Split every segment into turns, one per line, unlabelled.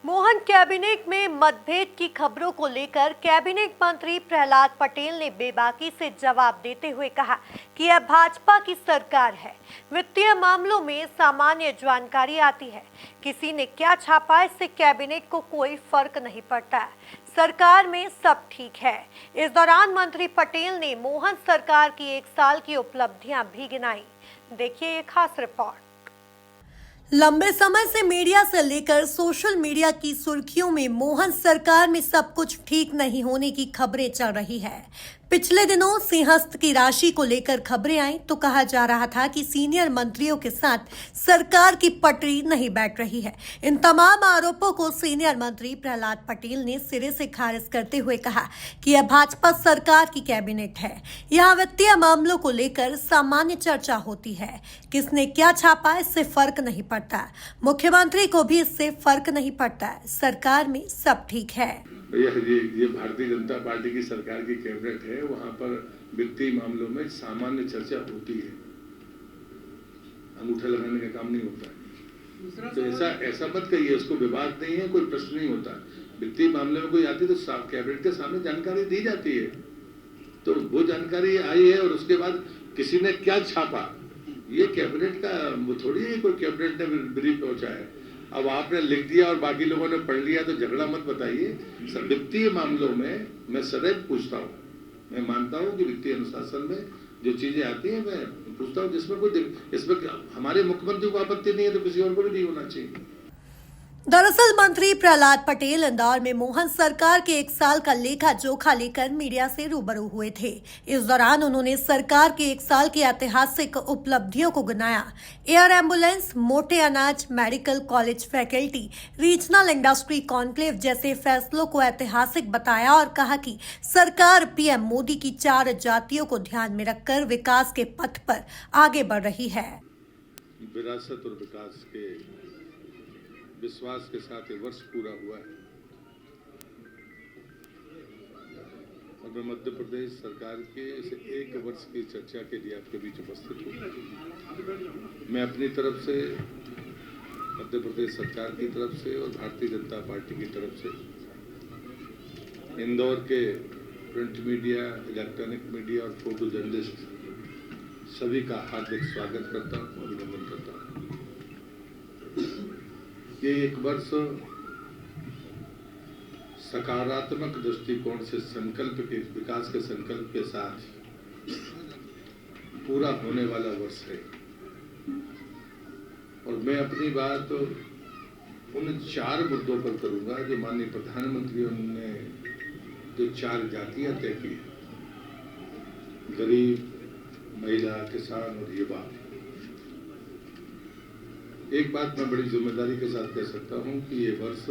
Mohan cabinet में मतभेद की खबरों को लेकर कैबिनेट मंत्री प्रहलाद पटेल ने बेबाकी से जवाब देते हुए कहा कि यह भाजपा की सरकार है। वित्तीय मामलों में सामान्य जानकारी आती है। किसी ने क्या छापा इससे कैबिनेट को कोई फर्क नहीं पड़ता है। सरकार में सब ठीक है। इस दौरान मंत्री पटेल ने मोहन सरकार की 1 साल की उपलब्धियां भी गिनाई। देखिए ये खास रिपोर्ट। लंबे समय से मीडिया से लेकर सोशल मीडिया की सुर्खियों में मोहन सरकार में सब कुछ ठीक नहीं होने की खबरें चल रही है। पिछले दिनों सिंहस्थ की राशि को लेकर खबरें आई तो कहा जा रहा था कि सीनियर मंत्रियों के साथ सरकार की पटरी नहीं बैठ रही है। इन तमाम आरोपों को सीनियर मंत्री प्रहलाद पटेल ने सिरे से खारिज करते हुए कहा कि यह भाजपा सरकार की कैबिनेट है। यहाँ वित्तीय मामलों को लेकर सामान्य चर्चा होती है। किसने क्या छापा इससे फर्क नहीं पड़ता। मुख्यमंत्री को भी इससे फर्क नहीं पड़ता। सरकार में सब ठीक है।
ये भारतीय जनता पार्टी की सरकार की कैबिनेट है। वहां पर वित्तीय मामलों में सामान्य चर्चा होती है। अंगूठा लगाने का काम नहीं होता है। तो ऐसा मत कहिए। उसको विवाद नहीं है, कोई प्रश्न नहीं होता। वित्तीय मामले में कोई आती तो कैबिनेट के सामने जानकारी दी जाती है। तो वो जानकारी आई है और उसके बाद किसी ने क्या छापा, ये कैबिनेट का वो थोड़ी है। कोई कैबिनेट ने ब्रीफ पहुंचा है। अब आपने लिख दिया और बाकी लोगों ने पढ़ लिया तो झगड़ा मत बताइए। वित्तीय मामलों में मैं सदैव पूछता हूँ। मैं मानता हूँ कि वित्तीय अनुशासन में जो चीजें आती हैं मैं पूछता हूँ, जिसमें कोई इसमें हमारे मुख्यमंत्री को आपत्ति नहीं है तो किसी और को भी नहीं होना चाहिए।
दरअसल मंत्री प्रहलाद पटेल इंदौर में मोहन सरकार के 1 साल का लेखा जोखा लेकर मीडिया से रूबरू हुए थे। इस दौरान उन्होंने सरकार के 1 साल की ऐतिहासिक उपलब्धियों को गिनाया। एयर एम्बुलेंस, मोटे अनाज, medical college faculty, regional industry conclave जैसे फैसलों को ऐतिहासिक बताया और कहा कि सरकार पीएम मोदी की 4 जातियों को ध्यान में रखकर विकास के पथ पर आगे बढ़ रही है।
विरासत और विकास के विश्वास के साथ ये वर्ष पूरा हुआ है और मैं मध्य प्रदेश सरकार के इस 1 वर्ष की चर्चा के लिए आपके बीच उपस्थित हूँ। मैं अपनी तरफ से, मध्य प्रदेश सरकार की तरफ से और भारतीय जनता पार्टी की तरफ से इंदौर के प्रिंट मीडिया, इलेक्ट्रॉनिक मीडिया और फोटो जर्नलिस्ट सभी का हार्दिक स्वागत करता हूँ, अभिनंदन करता हूँ। ये 1 वर्ष सकारात्मक दृष्टिकोण से संकल्प के विकास के संकल्प के साथ पूरा होने वाला वर्ष है और मैं अपनी बात उन 4 मुद्दों पर करूंगा जो माननीय प्रधानमंत्री ने जो 4 जातियां तय की, गरीब, महिला, किसान और युवा। एक बात मैं बड़ी जिम्मेदारी के साथ कह सकता हूं कि ये वर्ष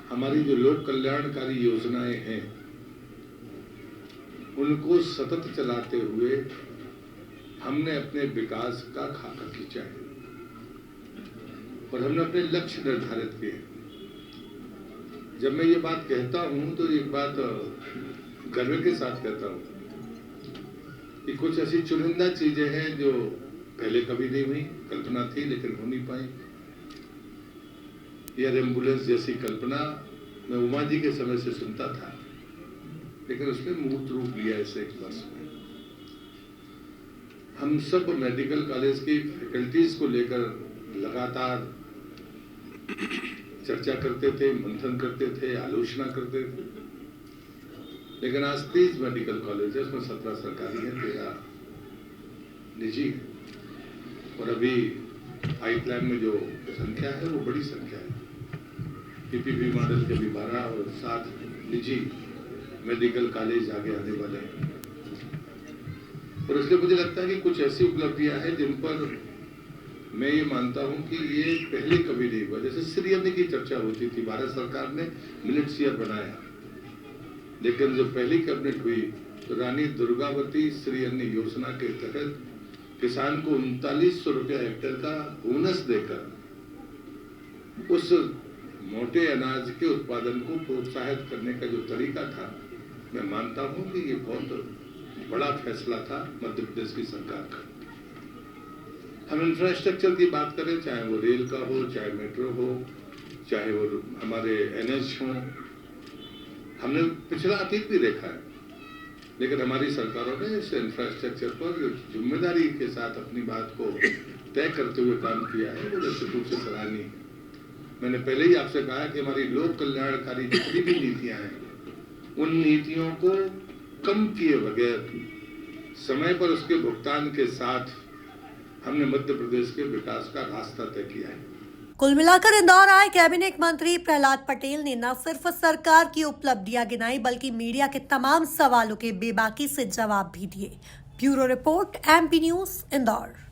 हमारी जो लोक कल्याणकारी योजनाएं हैं उनको सतत चलाते हुए हमने अपने विकास का खाका खींचा है और हमने अपने लक्ष्य निर्धारित किए। जब मैं ये बात कहता हूं तो एक बात गर्व के साथ कहता हूं कि कुछ ऐसी चुनिंदा चीजें हैं जो पहले कभी नहीं हुई, कल्पना थी लेकिन हो नहीं पाई। एयर एम्बुलेंस जैसी कल्पना मैं उमा जी के समय से सुनता था, लेकिन उसने मूर्त रूप लिया इस 1 वर्ष में। हम सब मेडिकल कॉलेज की फैकल्टीज को लेकर लगातार चर्चा करते थे, मंथन करते थे, आलोचना करते थे, लेकिन आज 30 मेडिकल कॉलेज है, उसमें 17 सरकारी है, 13 निजी है और अभी पाइपलाइन में जो संख्या है वो बड़ी संख्या है। पीपीपी मॉडल के भी 12 और 7 निजी मेडिकल कॉलेज आगे आने वाले हैं और इसलिए मुझे लगता है कि कुछ ऐसी उपलब्धियां हैं जिन पर मैं ये मानता हूं कि ये पहले कभी नहीं हुआ। जैसे श्री अन्य की चर्चा होती थी, भारत सरकार ने मिलेट्स ईयर बनाया, लेकिन जब पहली कैबिनेट हुई तो रानी दुर्गावती श्री अन्य योजना के तहत किसान को 3900 रुपया हेक्टेयर का बोनस देकर उस मोटे अनाज के उत्पादन को प्रोत्साहित करने का जो तरीका था, मैं मानता हूं कि ये बहुत बड़ा फैसला था मध्य प्रदेश की सरकार का। हम इंफ्रास्ट्रक्चर की बात करें, चाहे वो रेल का हो, चाहे मेट्रो हो, चाहे वो हमारे NH हों, हमने पिछला अतीत भी देखा है, लेकिन हमारी सरकारों ने इस इंफ्रास्ट्रक्चर पर जिम्मेदारी के साथ अपनी बात को तय करते हुए काम किया है, वो निश्चित रूप से सराहनीय है। मैंने पहले ही आपसे कहा कि हमारी लोक कल्याणकारी जितनी भी नीतियां हैं, उन नीतियों को कम किए बगैर समय पर उसके भुगतान के साथ हमने मध्य प्रदेश के विकास का रास्ता तय किया है।
कुल मिलाकर इंदौर आए कैबिनेट मंत्री प्रहलाद पटेल ने न सिर्फ सरकार की उपलब्धियां गिनाई बल्कि मीडिया के तमाम सवालों के बेबाकी से जवाब भी दिए। Bureau report MP news Indore.